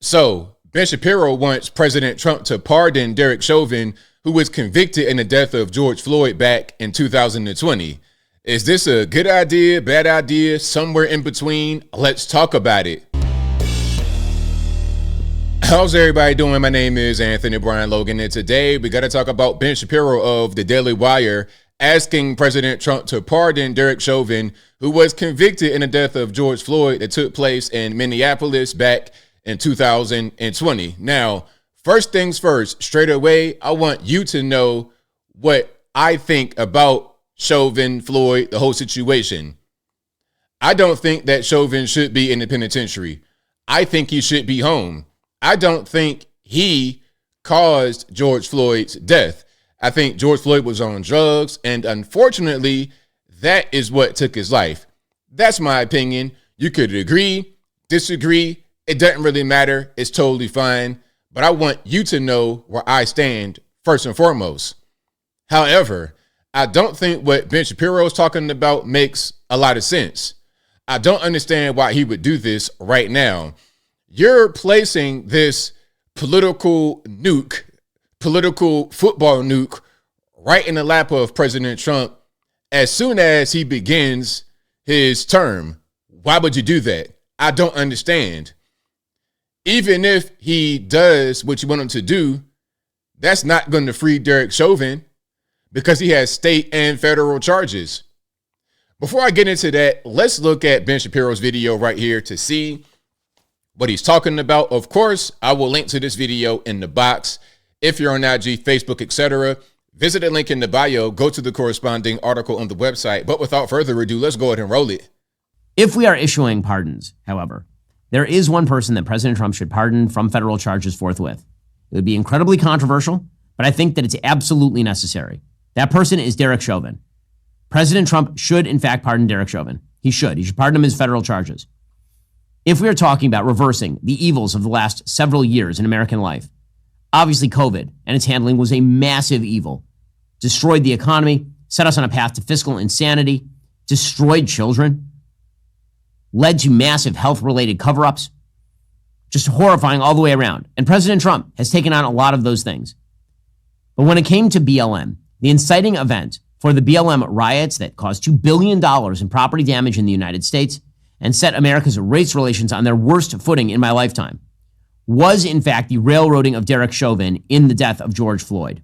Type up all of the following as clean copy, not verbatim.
So, Ben Shapiro wants President Trump to pardon Derek Chauvin, who was convicted in the death of George Floyd back in 2020. Is this a good idea, bad idea, somewhere in between? Let's talk about it. How's everybody doing? My name is Anthony Brian Logan, and today we got to talk about Ben Shapiro of the Daily Wire asking President Trump to pardon Derek Chauvin, who was convicted in the death of George Floyd that took place in Minneapolis back in 2020. Now, first things first, straight away, I want you to know what I think about Chauvin, Floyd, the whole situation. I don't think that Chauvin should be in the penitentiary. I think he should be home. I don't think he caused George Floyd's death. I think George Floyd was on drugs, and unfortunately, that is what took his life. That's my opinion. You could agree, disagree. It doesn't really matter. It's totally fine. But I want you to know where I stand first and foremost. However, I don't think what Ben Shapiro is talking about makes a lot of sense. I don't understand why he would do this right now. You're placing this political nuke, political football nuke, right in the lap of President Trump as soon as he begins his term. Why would you do that? I don't understand. Even if he does what you want him to do, that's not going to free Derek Chauvin because he has state and federal charges. Before I get into that, let's look at Ben Shapiro's video right here to see what he's talking about. Of course, I will link to this video in the box. If you're on IG, Facebook, etc., visit the link in the bio, go to the corresponding article on the website. But without further ado, let's go ahead and roll it. If we are issuing pardons, however, there is one person that President Trump should pardon from federal charges forthwith. It would be incredibly controversial, but I think that it's absolutely necessary. That person is Derek Chauvin. President Trump should, in fact, pardon Derek Chauvin. He should pardon him his federal charges. If we are talking about reversing the evils of the last several years in American life, obviously COVID and its handling was a massive evil. Destroyed the economy, set us on a path to fiscal insanity, destroyed children, led to massive health-related cover-ups, just horrifying all the way around. And President Trump has taken on a lot of those things. But when it came to BLM, the inciting event for the BLM riots that caused $2 billion in property damage in the United States and set America's race relations on their worst footing in my lifetime, was in fact the railroading of Derek Chauvin in the death of George Floyd.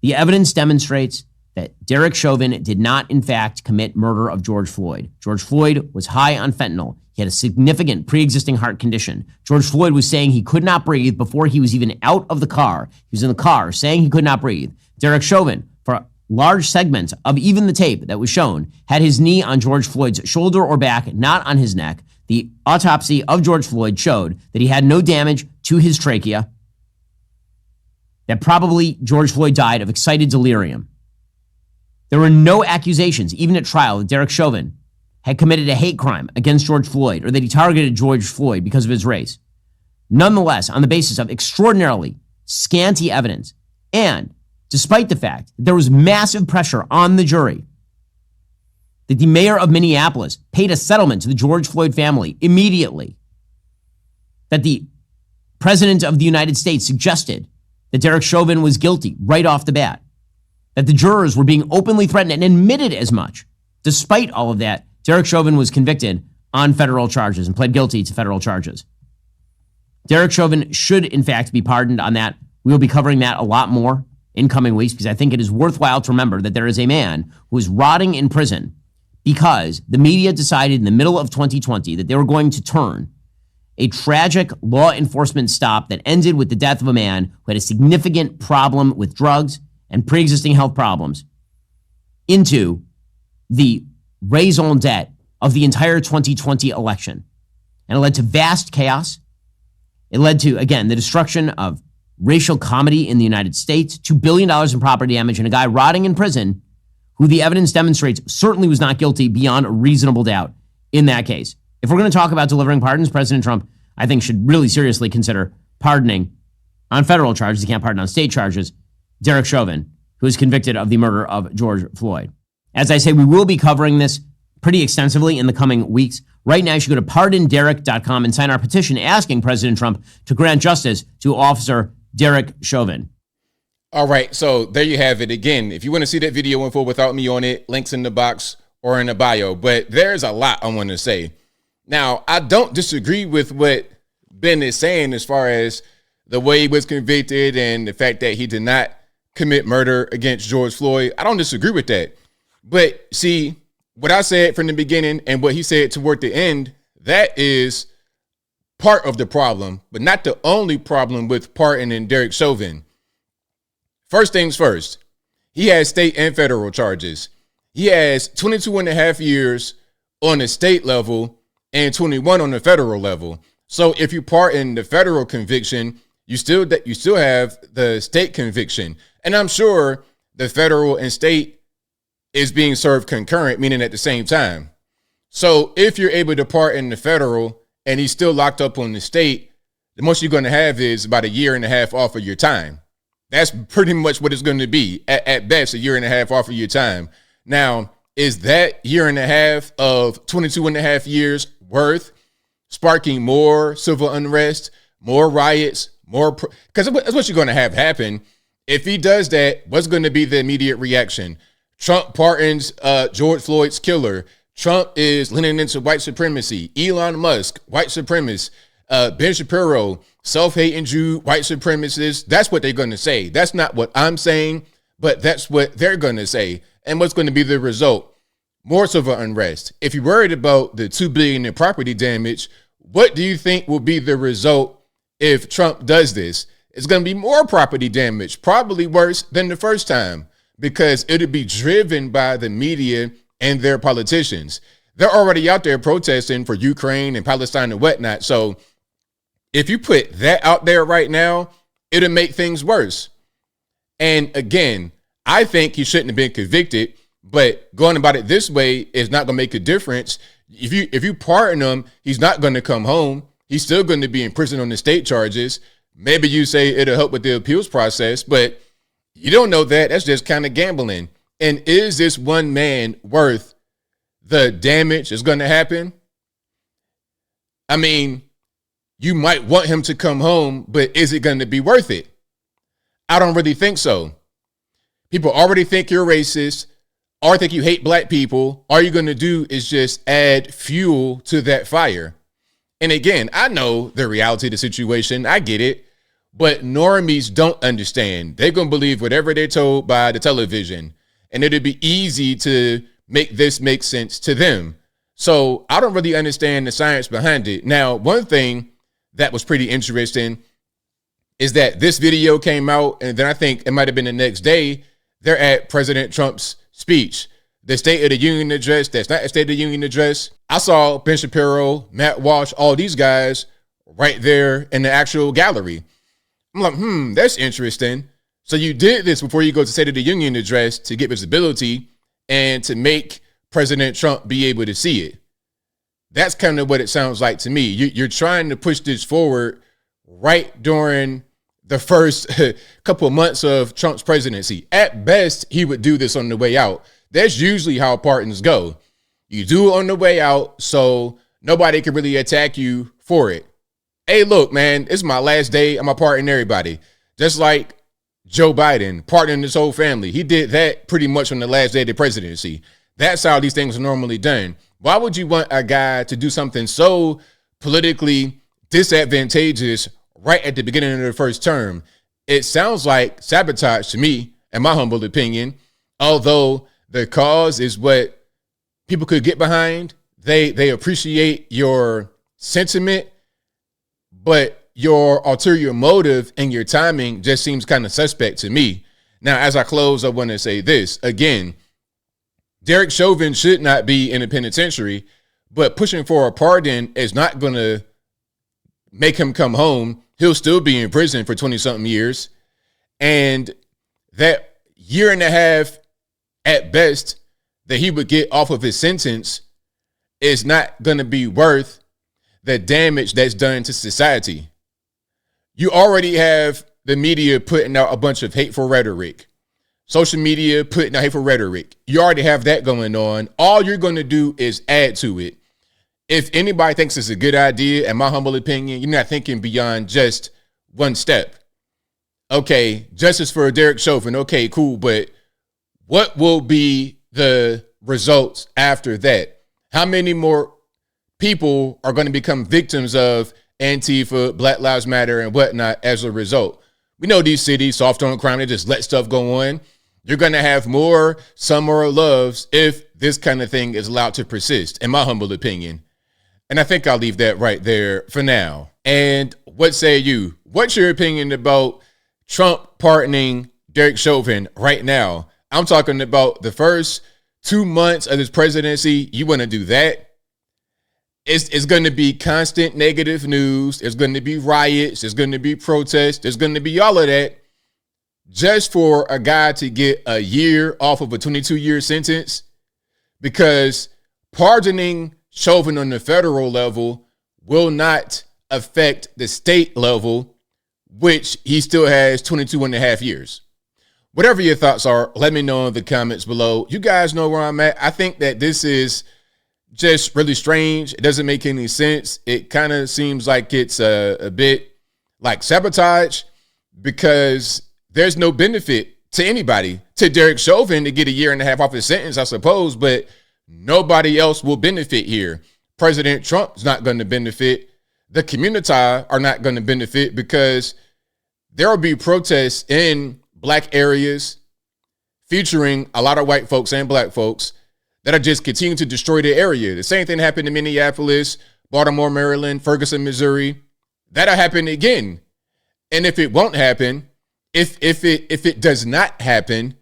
The evidence demonstrates that Derek Chauvin did not in fact commit murder of George Floyd. George Floyd was high on fentanyl. He had a significant pre-existing heart condition. George Floyd was saying he could not breathe before he was even out of the car. He was in the car saying he could not breathe. Derek Chauvin, for large segments of even the tape that was shown, had his knee on George Floyd's shoulder or back, not on his neck. The autopsy of George Floyd showed that he had no damage to his trachea, that probably George Floyd died of excited delirium. There were no accusations, even at trial, that Derek Chauvin had committed a hate crime against George Floyd or that he targeted George Floyd because of his race. Nonetheless, on the basis of extraordinarily scanty evidence, and despite the fact that there was massive pressure on the jury, that the mayor of Minneapolis paid a settlement to the George Floyd family immediately, that the president of the United States suggested that Derek Chauvin was guilty right off the bat, that the jurors were being openly threatened and admitted as much. Despite all of that, Derek Chauvin was convicted on federal charges and pled guilty to federal charges. Derek Chauvin should, in fact, be pardoned on that. We will be covering that a lot more in coming weeks because I think it is worthwhile to remember that there is a man who is rotting in prison because the media decided in the middle of 2020 that they were going to turn a tragic law enforcement stop that ended with the death of a man who had a significant problem with drugs and pre-existing health problems into the raison d'etre of the entire 2020 election. And it led to vast chaos. It led to, again, the destruction of racial comedy in the United States, $2 billion in property damage, and a guy rotting in prison who the evidence demonstrates certainly was not guilty beyond a reasonable doubt in that case. If we're going to talk about delivering pardons, President Trump, I think, should really seriously consider pardoning on federal charges. He can't pardon on state charges Derek Chauvin, who is convicted of the murder of George Floyd. As I say, we will be covering this pretty extensively in the coming weeks. Right now, you should go to pardonderek.com and sign our petition asking President Trump to grant justice to Officer Derek Chauvin. All right, so there you have it. Again, if you want to see that video info without me on it, links in the box or in the bio. But there's a lot I want to say. Now, I don't disagree with what Ben is saying as far as the way he was convicted and the fact that he did not commit murder against George Floyd. I don't disagree with that. But see, what I said from the beginning and what he said toward the end, that is part of the problem, but not the only problem with pardoning Derek Chauvin. First things first, he has state and federal charges. He has 22 and a half years on the state level and 21 on the federal level. So if you pardon the federal conviction, you still have the state conviction. And I'm sure the federal and state is being served concurrent, meaning at the same time. So if you're able to pardon the federal and he's still locked up on the state, the most you're going to have is about a year and a half off of your time. That's pretty much what it's going to be. At best, a year and a half off of your time. Now, is that year and a half of 22 and a half years worth sparking more civil unrest, more riots, because that's what you're going to have happen. If he does that, what's going to be the immediate reaction? Trump pardons George Floyd's killer. Trump is leaning into white supremacy. Elon Musk, white supremacist. Ben Shapiro, self-hating Jew, white supremacist. That's what they're going to say. That's not what I'm saying, but that's what they're going to say. And what's going to be the result? More civil unrest. If you're worried about the $2 billion in property damage, what do you think will be the result if Trump does this? It's going to be more property damage, probably worse than the first time, because it'll be driven by the media and their politicians. They're already out there protesting for Ukraine and Palestine and whatnot. So if you put that out there right now, it'll make things worse. And again, I think he shouldn't have been convicted, but going about it this way is not going to make a difference. If you pardon him, he's not going to come home. He's still going to be in prison on the state charges. Maybe you say it'll help with the appeals process, but you don't know that. That's just kind of gambling. And is this one man worth the damage that's going to happen? I mean, you might want him to come home, but is it going to be worth it? I don't really think so. People already think you're racist or think you hate black people. All you're going to do is just add fuel to that fire. And again, I know the reality of the situation. I get it. But normies don't understand. They're going to believe whatever they're told by the television. And it'll be easy to make this make sense to them. So I don't really understand the science behind it. Now, one thing that was pretty interesting is that this video came out, and then I think it might have been the next day, they're at President Trump's speech. The State of the Union address, that's not a State of the Union address. I saw Ben Shapiro, Matt Walsh, all these guys right there in the actual gallery. I'm like, that's interesting. So you did this before you go to State of the Union address to get visibility and to make President Trump be able to see it. That's kind of what it sounds like to me. You're trying to push this forward right during the first couple of months of Trump's presidency. At best, he would do this on the way out. That's usually how pardons go. You do it on the way out so nobody can really attack you for it. Hey, look, man, it's my last day. I'm going to pardon everybody. Just like Joe Biden pardoning his whole family. He did that pretty much on the last day of the presidency. That's how these things are normally done. Why would you want a guy to do something so politically disadvantageous right at the beginning of the first term? It sounds like sabotage to me, in my humble opinion. Although the cause is what people could get behind, they appreciate your sentiment, but your ulterior motive and your timing just seems kind of suspect to me. Now, as I close, I want to say this again. Derek Chauvin should not be in a penitentiary, but pushing for a pardon is not going to make him come home. He'll still be in prison for 20-something years. And that year and a half at best that he would get off of his sentence is not going to be worth the damage that's done to society. You already have the media putting out a bunch of hateful rhetoric. social media putting out hateful rhetoric. You already have that going on. All you're going to do is add to it. If anybody thinks it's a good idea, in my humble opinion, you're not thinking beyond just one step. Okay, justice for Derek Chauvin. Okay, cool. But what will be the results after that? How many more people are going to become victims of Antifa, Black Lives Matter, and whatnot as a result? We know these cities, soft on crime, they just let stuff go on. You're going to have more summer loves if this kind of thing is allowed to persist, in my humble opinion. And I think I'll leave that right there for now. And what say you? What's your opinion about Trump pardoning Derek Chauvin right now? I'm talking about the first 2 months of his presidency. You want to do that? It's going to be constant negative news. There's going to be riots. There's going to be protests. There's going to be all of that just for a guy to get a year off of a 22-year sentence, because pardoning Chauvin on the federal level will not affect the state level, which he still has 22 and a half years. Whatever your thoughts are, let me know in the comments below. You guys know where I'm at. I think that this is just really strange. It doesn't make any sense. It kind of seems like it's a bit like sabotage, because there's no benefit to anybody. To Derek Chauvin to get a year and a half off his sentence, I suppose, but nobody else will benefit here. President Trump's not going to benefit. The community are not going to benefit, because there will be protests in black areas featuring a lot of white folks and black folks that are just continuing to destroy the area. The same thing happened in Minneapolis, Baltimore, Maryland, Ferguson, Missouri. That'll happen again. And if it won't happen, if it does not happen,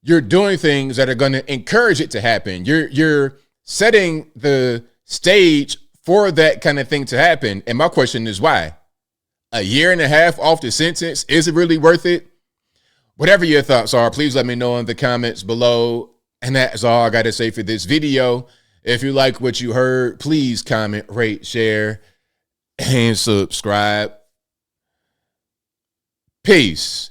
you're doing things that are going to encourage it to happen. You're setting the stage for that kind of thing to happen. And my question is, why? A year and a half off the sentence? Is it really worth it? Whatever your thoughts are, please let me know in the comments below. And that's all I got to say for this video. If you like what you heard, please comment, rate, share, and subscribe. Peace.